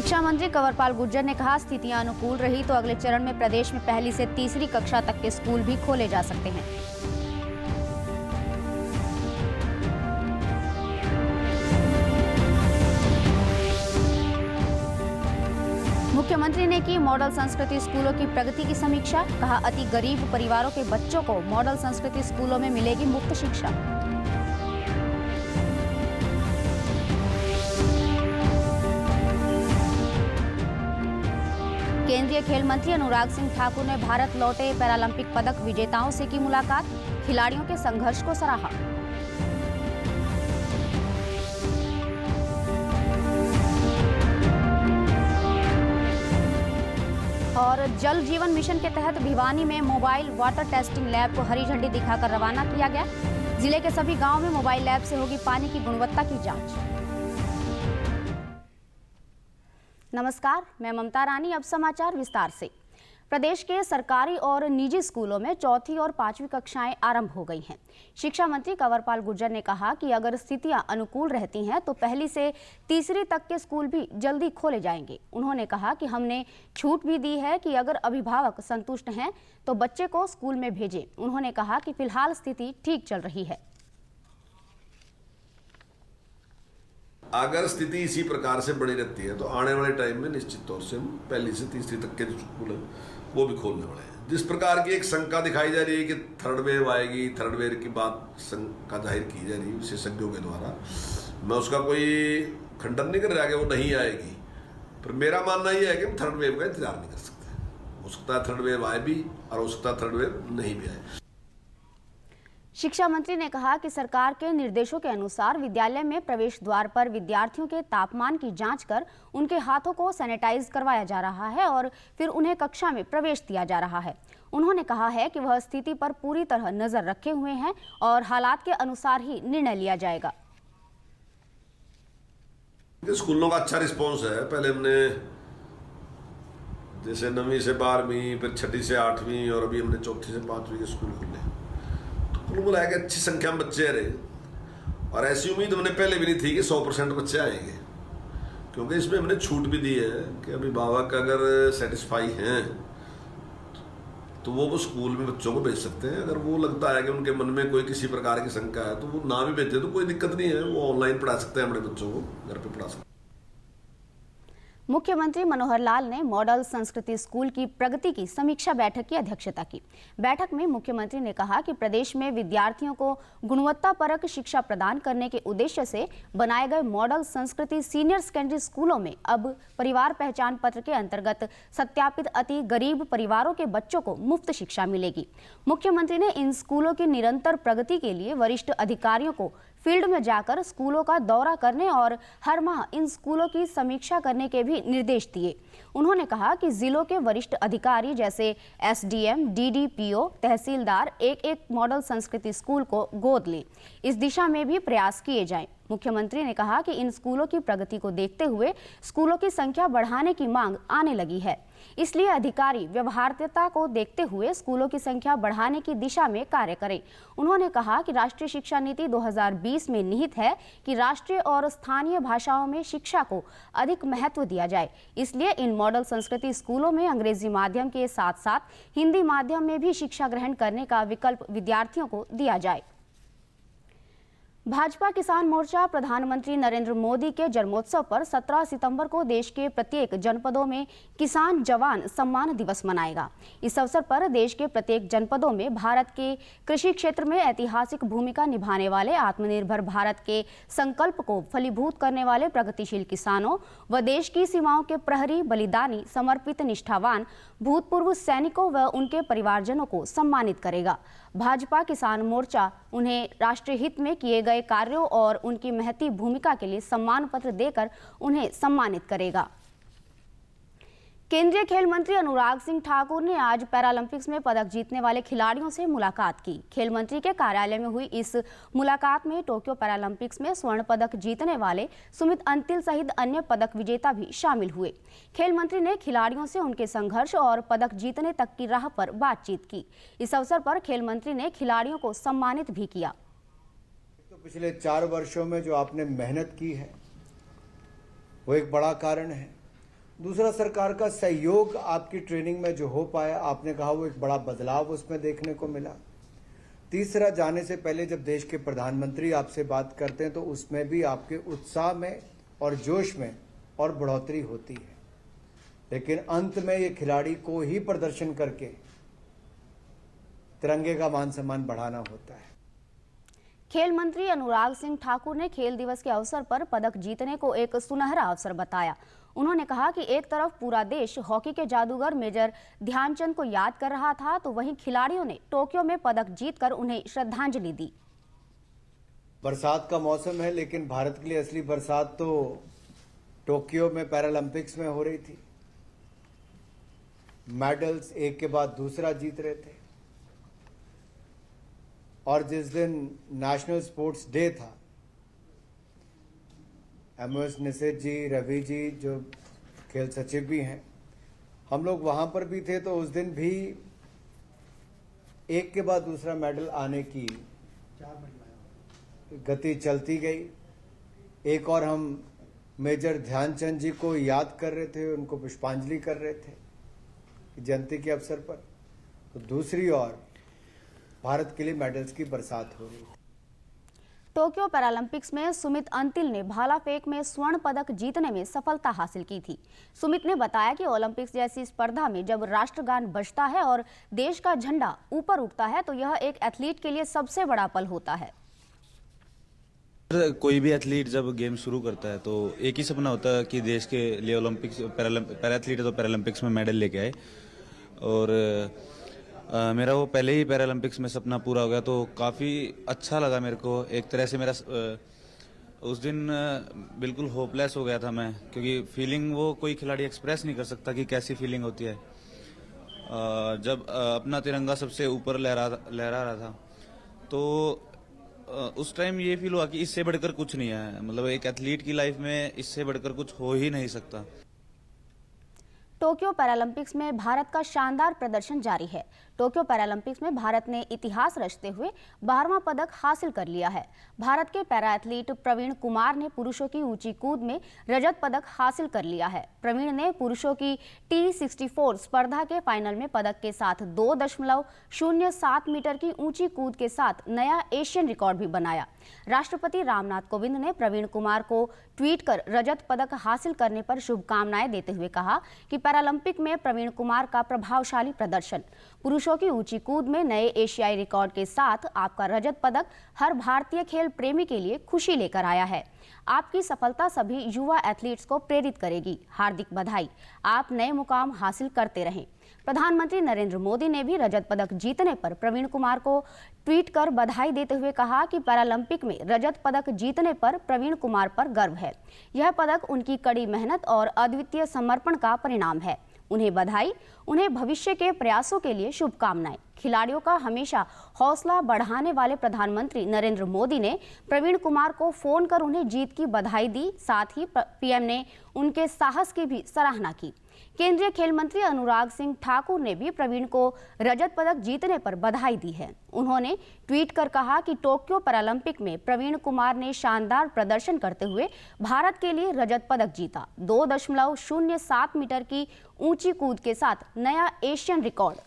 शिक्षा मंत्री कंवरपाल गुर्जर ने कहा, स्थितियां अनुकूल रही तो अगले चरण में प्रदेश में पहली से तीसरी कक्षा तक के स्कूल भी खोले जा सकते हैं। मुख्यमंत्री ने की मॉडल संस्कृति स्कूलों की प्रगति की समीक्षा। कहा, अति गरीब परिवारों के बच्चों को मॉडल संस्कृति स्कूलों में मिलेगी मुफ्त शिक्षा। केंद्रीय खेल मंत्री अनुराग सिंह ठाकुर ने भारत लौटे पैरालंपिक पदक विजेताओं से की मुलाकात। खिलाड़ियों के संघर्ष को सराहा। और जल जीवन मिशन के तहत भिवानी में मोबाइल वाटर टेस्टिंग लैब को हरी झंडी दिखाकर रवाना किया गया। जिले के सभी गांवों में मोबाइल लैब से होगी पानी की गुणवत्ता की जांच। नमस्कार, मैं ममता रानी। अब समाचार विस्तार से। प्रदेश के सरकारी और निजी स्कूलों में चौथी और पांचवी कक्षाएं आरंभ हो गई हैं। शिक्षा मंत्री कंवरपाल गुर्जर ने कहा कि अगर स्थितियां अनुकूल रहती हैं तो पहली से तीसरी तक के स्कूल भी जल्दी खोले जाएंगे। उन्होंने कहा कि हमने छूट भी दी है कि अगर अभिभावक संतुष्ट हैं तो बच्चे को स्कूल में भेजें। उन्होंने कहा कि फिलहाल स्थिति ठीक चल रही है। अगर स्थिति इसी प्रकार से बनी रहती है तो आने वाले टाइम में निश्चित तौर से हम पहली से तीसरी तक के जो स्कूल हैं वो भी खोलने वाले हैं। जिस प्रकार की एक शंका दिखाई जा रही है कि थर्ड वेव आएगी, थर्ड वेव की बात शंका जाहिर की जा रही है विशेषज्ञों के द्वारा, मैं उसका कोई खंडन नहीं कर रहा कि वो नहीं आएगी, पर मेरा मानना यह है कि हम थर्ड वेव का इंतजार नहीं कर सकते। हो सकता है थर्ड वेव आए भी और हो सकता है थर्ड वेव नहीं भी आए। शिक्षा मंत्री ने कहा कि सरकार के निर्देशों के अनुसार विद्यालय में प्रवेश द्वार पर विद्यार्थियों के तापमान की जांच कर उनके हाथों को सैनिटाइज करवाया जा रहा है और फिर उन्हें कक्षा में प्रवेश दिया जा रहा है। उन्होंने कहा है कि वह स्थिति पर पूरी तरह नजर रखे हुए हैं और हालात के अनुसार ही निर्णय लिया जाएगा। स्कूलों का अच्छा रिस्पॉन्स है। पहले हमने जैसे 9वीं से 12वीं, फिर 6ठी से 8वीं और अभी हमने 4थी से 5वीं के स्कूल खोले। कुल मिला के अच्छी संख्या में बच्चे रहे और ऐसी उम्मीद हमने पहले भी नहीं थी कि 100% बच्चे आएंगे, क्योंकि इसमें हमने छूट भी दी है कि अभिभावक अगर सेटिस्फाई हैं तो वो स्कूल में बच्चों को भेज सकते हैं। अगर वो लगता है कि उनके मन में कोई किसी प्रकार की शंका है तो वो ना भी भेजे तो कोई दिक्कत नहीं है, वो ऑनलाइन पढ़ा सकते हैं, अपने बच्चों को घर पे पढ़ा सकते हैं। मुख्यमंत्री मनोहर लाल ने मॉडल संस्कृति स्कूल की प्रगति की समीक्षा बैठक की अध्यक्षता की। बैठक में मुख्यमंत्री ने कहा कि प्रदेश में विद्यार्थियों को गुणवत्तापरक शिक्षा प्रदान करने के उद्देश्य से बनाए गए मॉडल संस्कृति सीनियर सेकेंडरी स्कूलों में अब परिवार पहचान पत्र के अंतर्गत सत्यापित अति गरीब परिवारों के बच्चों को मुफ्त शिक्षा मिलेगी। मुख्यमंत्री ने इन स्कूलों की निरंतर प्रगति के लिए वरिष्ठ अधिकारियों को फील्ड में जाकर स्कूलों का दौरा करने और हर माह इन स्कूलों की समीक्षा करने के भी निर्देश दिए। उन्होंने कहा कि जिलों के वरिष्ठ अधिकारी जैसे एसडीएम, डीडीपीओ, तहसीलदार एक मॉडल संस्कृति स्कूल को गोद लें। इस दिशा में भी प्रयास किए जाएं। मुख्यमंत्री ने कहा कि इन स्कूलों की प्रगति को देखते हुए स्कूलों की संख्या बढ़ाने की मांग आने लगी है, इसलिए अधिकारी व्यवहार्यता को देखते हुए स्कूलों की संख्या बढ़ाने की दिशा में कार्य करें। उन्होंने कहा कि राष्ट्रीय शिक्षा नीति 2020 में निहित है कि राष्ट्रीय और स्थानीय भाषाओं में शिक्षा को अधिक महत्व दिया जाए, इसलिए इन मॉडल संस्कृति स्कूलों में अंग्रेजी माध्यम के साथ साथ हिंदी माध्यम में भी शिक्षा ग्रहण करने का विकल्प विद्यार्थियों को दिया जाए। भाजपा किसान मोर्चा प्रधानमंत्री नरेंद्र मोदी के जन्मोत्सव पर 17 सितंबर को देश के प्रत्येक जनपदों में किसान जवान सम्मान दिवस मनाएगा। इस अवसर पर देश के प्रत्येक जनपदों में भारत के कृषि क्षेत्र में ऐतिहासिक भूमिका निभाने वाले आत्मनिर्भर भारत के संकल्प को फलीभूत करने वाले प्रगतिशील किसानों व देश की सीमाओं के प्रहरी, बलिदानी, समर्पित, निष्ठावान भूतपूर्व सैनिकों व उनके परिवारजनों को सम्मानित करेगा। भाजपा किसान मोर्चा उन्हें राष्ट्रीय हित में किए गए कार्यों और उनकी महती भूमिका के लिए सम्मान पत्र देकर उन्हें सम्मानित करेगा। केंद्रीय खेल मंत्री अनुराग सिंह ठाकुर ने आज पैरालंपिक्स में पदक जीतने वाले खिलाड़ियों से मुलाकात की। खेल मंत्री के कार्यालय में हुई इस मुलाकात में टोक्यो पैरालंपिक्स में स्वर्ण पदक जीतने वाले सुमित अंतिल सहित अन्य पदक विजेता भी शामिल हुए। खेल मंत्री ने खिलाड़ियों से उनके संघर्ष और पदक जीतने तक की राह पर बातचीत की। इस अवसर पर खेल मंत्री ने खिलाड़ियों को सम्मानित भी किया। तो पिछले 4 वर्षों में जो आपने मेहनत की है वो एक बड़ा कारण है, दूसरा, सरकार का सहयोग आपकी ट्रेनिंग में जो हो पाया, आपने कहा वो एक बड़ा बदलाव उसमें देखने को मिला। तीसरा, जाने से पहले जब देश के प्रधानमंत्री आपसे बात करते हैं तो उसमें भी आपके उत्साह में और जोश में और बढ़ोतरी होती है, लेकिन अंत में ये खिलाड़ी को ही प्रदर्शन करके तिरंगे का मान सम्मान बढ़ाना होता है। खेल मंत्री अनुराग सिंह ठाकुर ने खेल दिवस के अवसर पर पदक जीतने को एक सुनहरा अवसर बताया। उन्होंने कहा कि एक तरफ पूरा देश हॉकी के जादूगर मेजर ध्यानचंद को याद कर रहा था, तो वहीं खिलाड़ियों ने टोक्यो में पदक जीतकर उन्हें श्रद्धांजलि दी। बरसात का मौसम है, लेकिन भारत के लिए असली बरसात तो टोक्यो में पैरालंपिक्स में हो रही थी। मेडल्स एक के बाद दूसरा जीत रहे थे, और जिस दिन नेशनल स्पोर्ट्स डे था, एमओएस निषेध जी, रवि जी जो खेल सचिव भी हैं, हम लोग वहां पर भी थे, तो उस दिन भी एक के बाद दूसरा मेडल आने की गति चलती गई। एक और हम मेजर ध्यानचंद जी को याद कर रहे थे, उनको पुष्पांजलि कर रहे थे जयंती के अवसर पर, तो दूसरी ओर भारत के लिए मेडल्स की बरसात हो रही है। टोक्यो पैरालंपिक्स में सुमित अंतिल ने भाला फेंक में स्वर्ण पदक जीतने में सफलता हासिल की थी। सुमित ने बताया कि ओलंपिक्स जैसी स्पर्धा में जब राष्ट्रगान बजता है और देश का झंडा ऊपर उठता है तो यह एक एथलीट के लिए सबसे बड़ा पल होता है। कोई भी एथलीट जब गेम शुरू करता है तो एक ही सपना होता है कि देश के लिए ओलंपिक्स पैरा एथलीट है तो पैरालंपिक्स में मेडल लेके आए, और मेरा वो पहले ही पैरालंपिक्स में सपना पूरा हो गया, तो काफ़ी अच्छा लगा मेरे को। एक तरह से मेरा उस दिन बिल्कुल होपलेस हो गया था मैं, क्योंकि फीलिंग वो कोई खिलाड़ी एक्सप्रेस नहीं कर सकता कि कैसी फीलिंग होती है जब अपना तिरंगा सबसे ऊपर लहरा रहा था। तो उस टाइम ये फील हुआ कि इससे बढ़कर कुछ नहीं है, मतलब एक एथलीट की लाइफ में इससे बढ़कर कुछ हो ही नहीं सकता। टोक्यो पैरालंपिक्स में भारत का शानदार प्रदर्शन जारी है। टोक्यो पैरालंपिक्स में भारत ने इतिहास रचते हुए 12वां पदक हासिल कर लिया है। भारत के पैरा एथलीट प्रवीण कुमार ने पुरुषों की ऊंची कूद में रजत पदक हासिल कर लिया है। प्रवीण ने पुरुषों की T64 स्पर्धा के फाइनल में पदक के साथ 2.07 मीटर की ऊंची कूद के साथ नया एशियन रिकॉर्ड भी बनाया। राष्ट्रपति रामनाथ कोविंद ने प्रवीण कुमार को ट्वीट कर रजत पदक हासिल करने पर शुभकामनाएं देते हुए कहा कि पैरालंपिक में प्रवीण कुमार का प्रभावशाली प्रदर्शन, पुरुषों की ऊंची कूद में नए एशियाई रिकॉर्ड के साथ आपका रजत पदक हर भारतीय खेल प्रेमी के लिए खुशी लेकर आया है। आपकी सफलता सभी युवा एथलीट्स को प्रेरित करेगी। हार्दिक बधाई, आप नए मुकाम हासिल करते रहें। प्रधानमंत्री नरेंद्र मोदी ने भी रजत पदक जीतने पर प्रवीण कुमार को ट्वीट कर बधाई देते हुए कहा कि पैरालंपिक में रजत पदक जीतने पर प्रवीण कुमार पर गर्व है। यह पदक उनकी कड़ी मेहनत और अद्वितीय समर्पण का परिणाम है। उन्हें बधाई, उन्हें भविष्य के प्रयासों के लिए शुभकामनाएं। खिलाड़ियों का हमेशा हौसला बढ़ाने वाले प्रधानमंत्री नरेंद्र मोदी ने प्रवीण कुमार को फोन कर उन्हें जीत की बधाई दी। साथ ही पीएम ने उनके साहस की भी सराहना की। केंद्रीय खेल मंत्री अनुराग सिंह ठाकुर ने भी प्रवीण को रजत पदक जीतने पर बधाई दी है। उन्होंने ट्वीट कर कहा कि टोक्यो पैरालंपिक में प्रवीण कुमार ने शानदार प्रदर्शन करते हुए भारत के लिए रजत पदक जीता। 2.07 मीटर की ऊंची कूद के साथ नया एशियन रिकॉर्ड।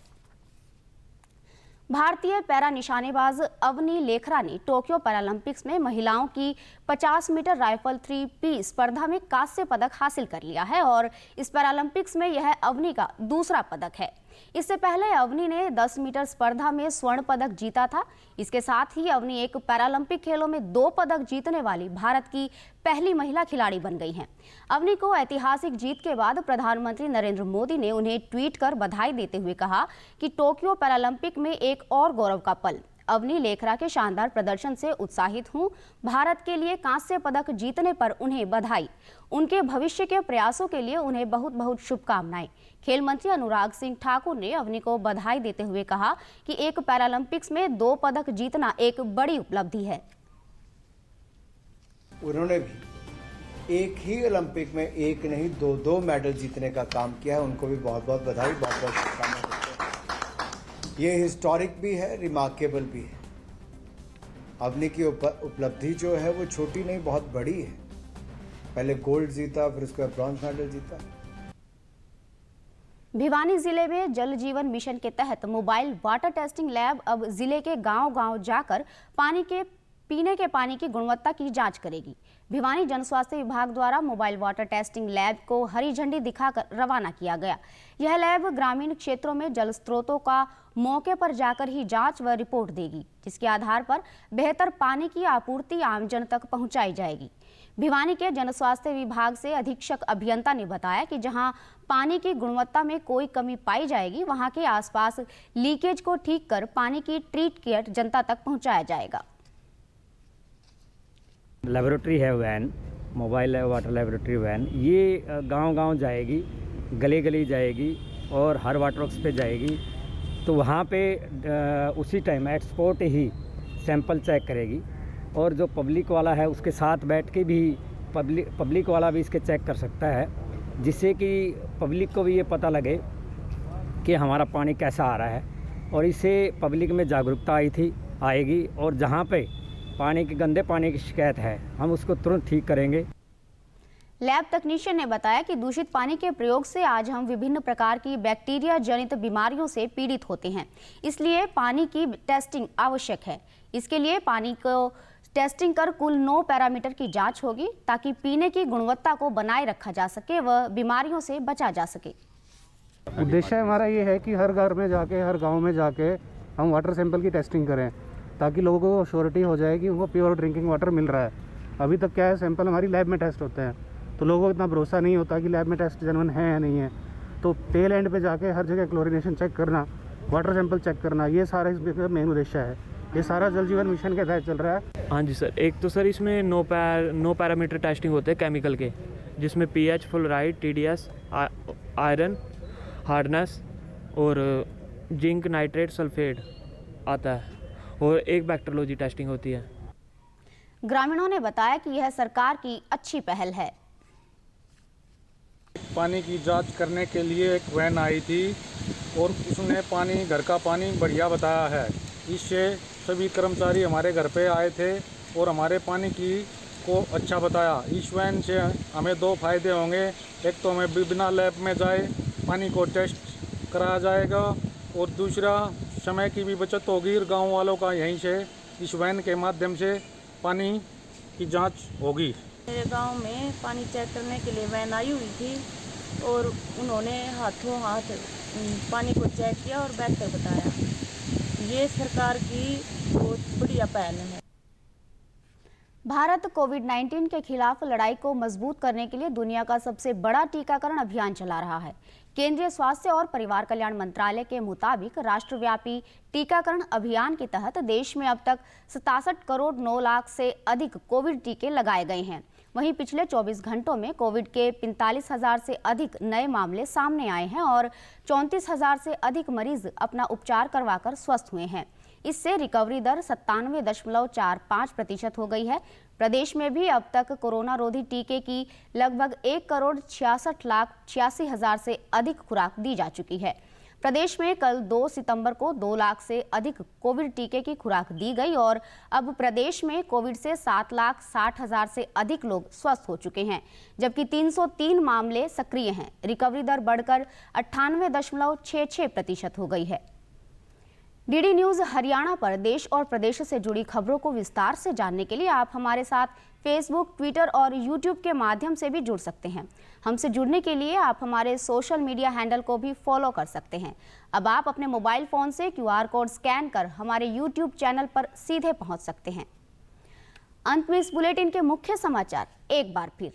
भारतीय पैरा निशानेबाज अवनी लेखरा ने टोक्यो पैरालंपिक्स में महिलाओं की 50 मीटर राइफल 3P स्पर्धा में कांस्य पदक हासिल कर लिया है और इस पैरालंपिक्स में यह अवनी का दूसरा पदक है। इससे पहले अवनी ने 10 मीटर स्पर्धा में स्वर्ण पदक जीता था। इसके साथ ही अवनी एक पैरालंपिक खेलों में 2 पदक जीतने वाली भारत की पहली महिला खिलाड़ी बन गई हैं। अवनी को ऐतिहासिक जीत के बाद प्रधानमंत्री नरेंद्र मोदी ने उन्हें ट्वीट कर बधाई देते हुए कहा कि टोक्यो पैरालंपिक में एक और गौरव का पल। अवनी लेखरा के शानदार प्रदर्शन से उत्साहित हूं। भारत के लिए कांस्य पदक जीतने पर उन्हें बधाई। उनके भविष्य के प्रयासों के लिए उन्हें बहुत बहुत शुभकामनाएं। खेल मंत्री अनुराग सिंह ठाकुर ने अवनी को बधाई देते हुए कहा कि एक पैरालंपिक्स में 2 पदक जीतना एक बड़ी उपलब्धि है। उन्होंने भी एक ही ओलंपिक में एक नहीं 2 मेडल जीतने का काम किया है। उनको भी बहुत बहुत बधाई, बहुत बहुत शुभकामनाएं। ये हिस्टोरिक भी है, रिमार्केबल भी है। अवनी की उपलब्धि जो है वो छोटी नहीं, बहुत बड़ी है। पहले गोल्ड जीता, फिर उसके बाद ब्रॉन्ज मेडल जीता। भिवानी जिले में जल जीवन मिशन के तहत मोबाइल वाटर टेस्टिंग लैब अब जिले के गांव-गांव जाकर पीने के पानी की गुणवत्ता की जांच करेगी। भिवानी जन स्वास्थ्य विभाग द्वारा मोबाइल वाटर टेस्टिंग लैब को हरी झंडी दिखाकर रवाना किया गया। यह लैब ग्रामीण क्षेत्रों में जल स्रोतों का मौके पर जाकर ही जांच व रिपोर्ट देगी, जिसके आधार पर बेहतर पानी की आपूर्ति आमजन तक पहुंचाई जाएगी। भिवानी के जन स्वास्थ्य विभाग से अधीक्षक अभियंता ने बताया कि जहां पानी की गुणवत्ता में कोई कमी पाई जाएगी, वहां के आसपास लीकेज को ठीक कर पानी की ट्रीट किट जनता तक पहुंचाया जाएगा। लेबोरेटरी है van, mobile water laboratory van, ये गांव-गांव जाएगी, गली-गली जाएगी और हर वाटर वर्क्स पे जाएगी। तो वहाँ पे उसी टाइम एट स्पॉट ही सैंपल चेक करेगी और जो पब्लिक वाला है उसके साथ बैठ के भी पब्लिक वाला भी इसके चेक कर सकता है, जिससे कि पब्लिक को भी ये पता लगे कि हमारा पानी कैसा आ रहा है और इससे पब्लिक में जागरूकता आएगी और जहाँ पे पानी की गंदे पानी की शिकायत है हम उसको तुरंत ठीक करेंगे। लैब तकनीशियन ने बताया कि दूषित पानी के प्रयोग से आज हम विभिन्न प्रकार की बैक्टीरिया जनित बीमारियों से पीड़ित होते हैं, इसलिए पानी की टेस्टिंग आवश्यक है। इसके लिए पानी को टेस्टिंग कर कुल 9 पैरामीटर की जांच होगी ताकि पीने की गुणवत्ता को बनाए रखा जा सके व बीमारियों से बचा जा सके। उद्देश्य हमारा ये है कि हर घर में जाके, हर गांव में जाके हम वाटर सैंपल की टेस्टिंग करें ताकि लोगों को श्योरिटी हो जाए कि उनको प्योर ड्रिंकिंग वाटर मिल रहा है। अभी तक क्या है, सैंपल हमारी लैब में टेस्ट होते हैं तो लोगों को इतना भरोसा नहीं होता कि लैब में टेस्ट जेन्युइन है या नहीं है। तो टेल एंड पे जाके हर जगह क्लोरिनेशन चेक करना, वाटर सैंपल चेक करना, ये सारा इसका मेन उद्देश्य है। ये सारा जल जीवन मिशन के तहत चल रहा है। हाँ जी सर, एक तो सर इसमें 9 पैरामीटर टेस्टिंग होते हैं केमिकल के, जिसमें pH, fluoride, TDS, iron, hardness और जिंक, नाइट्रेट, सल्फेट आता है और एक बैक्टीरियोलॉजी टेस्टिंग होती है। ग्रामीणों ने बताया कि यह सरकार की अच्छी पहल है। पानी की जांच करने के लिए एक वैन आई थी और उसने पानी, घर का पानी बढ़िया बताया है। इससे सभी कर्मचारी हमारे घर पे आए थे और हमारे पानी को अच्छा बताया। इस वैन से हमें 2 फायदे होंगे। एक तो हमें बिना लैब में जाए पानी को टेस्ट कराया जाएगा और दूसरा समय की भी बचत होगी और गाँव वालों का यहीं से इस वैन के माध्यम से पानी की जांच होगी। मेरे गांव में पानी चेक करने के लिए वैन आई हुई थी और उन्होंने हाथों हाथ पानी को चेक किया और बेहतर बताया। ये सरकार की बहुत बढ़िया पहल है। भारत कोविड-19 के खिलाफ लड़ाई को मजबूत करने के लिए दुनिया का सबसे बड़ा टीकाकरण अभियान चला रहा है। केंद्रीय स्वास्थ्य और परिवार कल्याण मंत्रालय के मुताबिक राष्ट्रव्यापी टीकाकरण अभियान के तहत देश में अब तक 67 करोड़ 9 लाख से अधिक कोविड टीके लगाए गए हैं। वहीं पिछले 24 घंटों में कोविड के 45,000 से अधिक नए मामले सामने आए हैं और 34,000 से अधिक मरीज अपना उपचार करवाकर स्वस्थ हुए हैं। इससे रिकवरी दर 97.45% हो गई है। प्रदेश में भी अब तक कोरोना रोधी टीके की लगभग 1,66,86,000 से अधिक खुराक दी जा चुकी है। प्रदेश में कल 2 सितंबर को 2 लाख से अधिक कोविड टीके की खुराक दी गई और अब प्रदेश में कोविड से 7,60,000 से अधिक लोग स्वस्थ हो चुके हैं, जबकि 303 मामले सक्रिय हैं। रिकवरी दर बढ़कर 98.66% हो गई है। डीडी न्यूज़ हरियाणा पर देश और प्रदेश से जुड़ी खबरों को विस्तार से जानने के लिए आप हमारे साथ फेसबुक, ट्विटर और यूट्यूब के माध्यम से भी जुड़ सकते हैं। हमसे जुड़ने के लिए आप हमारे सोशल मीडिया हैंडल को भी फॉलो कर सकते हैं। अब आप अपने मोबाइल फ़ोन से QR कोड स्कैन कर हमारे यूट्यूब चैनल पर सीधे पहुंच सकते हैं। अंत में इस बुलेटिन के मुख्य समाचार एक बार फिर।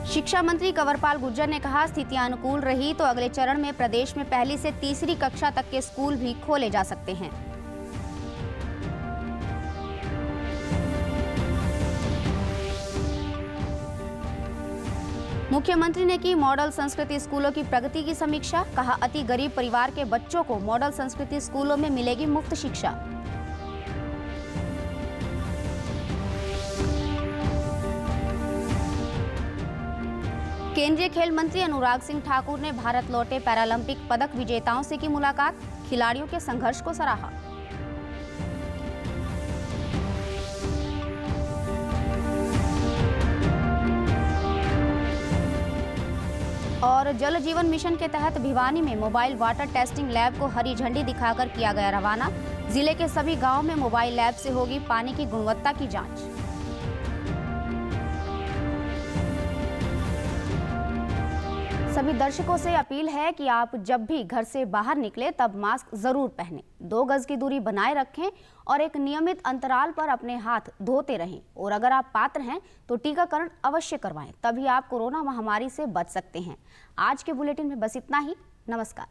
शिक्षा मंत्री कंवरपाल गुर्जर ने कहा, स्थितियां अनुकूल रही तो अगले चरण में प्रदेश में पहली से तीसरी कक्षा तक के स्कूल भी खोले जा सकते हैं। मुख्यमंत्री ने की मॉडल संस्कृति स्कूलों की प्रगति की समीक्षा। कहा, अति गरीब परिवार के बच्चों को मॉडल संस्कृति स्कूलों में मिलेगी मुफ्त शिक्षा। केंद्रीय खेल मंत्री अनुराग सिंह ठाकुर ने भारत लौटे पैरालंपिक पदक विजेताओं से की मुलाकात। खिलाड़ियों के संघर्ष को सराहा। और जल जीवन मिशन के तहत भिवानी में मोबाइल वाटर टेस्टिंग लैब को हरी झंडी दिखाकर किया गया रवाना। जिले के सभी गांव में मोबाइल लैब से होगी पानी की गुणवत्ता की जांच। सभी दर्शकों से अपील है कि आप जब भी घर से बाहर निकले तब मास्क जरूर पहनें, 2 गज की दूरी बनाए रखें और एक नियमित अंतराल पर अपने हाथ धोते रहें। और अगर आप पात्र हैं तो टीकाकरण अवश्य करवाएं, तभी आप कोरोना महामारी से बच सकते हैं। आज के बुलेटिन में बस इतना ही। नमस्कार।